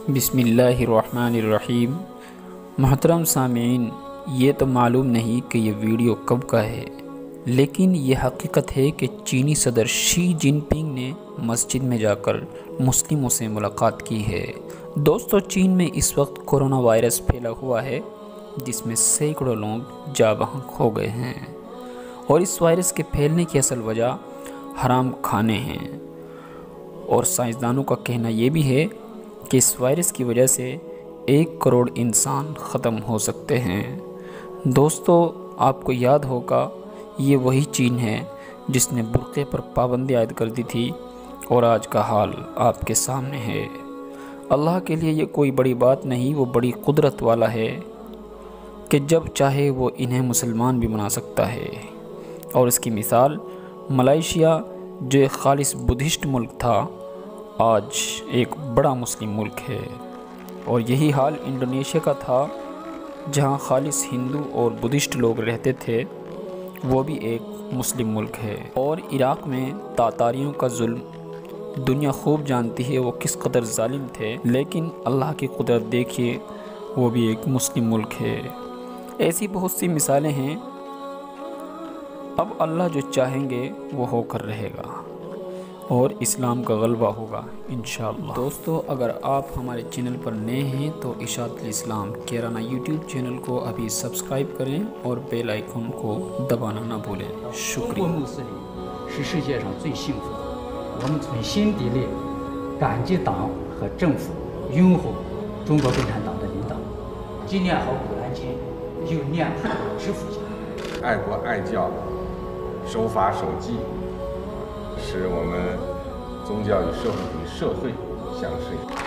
بسم اللہ الرحمن الرحیم۔ محترم سامعین، یہ تو معلوم نہیں کہ یہ ویڈیو کب کا ہے، لیکن یہ حقیقت ہے کہ چینی صدر شی جن پنگ نے مسجد میں جا کر مسلموں سے ملاقات کی ہے۔ دوستو، چین میں اس وقت کورونا وائرس پھیلا ہوا ہے، جس میں سینکڑوں لوگ جاں بحق ہو گئے ہیں، اور اس وائرس کے پھیلنے کی اصل وجہ حرام کھانے ہیں، اور سائنسدانوں کا کہنا یہ بھی ہے کہ اس وائرس کی وجہ سے 1 کروڑ انسان ختم ہو سکتے ہیں۔ دوستو، آپ کو یاد ہوگا یہ وہی چین ہے جس نے برقعے پر پابندی عائد کر دی تھی، اور آج کا حال آپ کے سامنے ہے۔ اللہ کے لیے یہ کوئی بڑی بات نہیں، وہ بڑی قدرت والا ہے کہ جب چاہے وہ انہیں مسلمان بھی بنا سکتا ہے۔ اور اس کی مثال ملائیشیا، جو ایک خالص بدھسٹ ملک تھا، آج ایک بڑا مسلم ملک ہے، اور یہی حال انڈونیشیا کا تھا، جہاں خالص ہندو اور بدھسٹ لوگ رہتے تھے، وہ بھی ایک مسلم ملک ہے۔ اور عراق میں تاتاریوں کا ظلم دنیا خوب جانتی ہے، وہ کس قدر ظالم تھے، لیکن اللہ کی قدرت دیکھیے، وہ بھی ایک مسلم ملک ہے۔ ایسی بہت سی مثالیں ہیں۔ اب اللہ جو چاہیں گے وہ ہو کر رہے گا، اور اسلام کا غلبہ ہوگا انشاءاللہ۔ دوستو، اگر آپ ہمارے چینل پر نئے ہیں تو اشاعت الاسلام کیرانہ یوٹیوب چینل کو ابھی سبسکرائب کریں اور بیل آئیکن کو دبانا نہ بھولیں۔ شکریہ۔是世界上最幸福的，我们从心底里感激党和政府拥护中国共产党的领导，既念好古兰经，又念好知府经。爱国爱教，守法守纪，使我们宗教与社会相适应。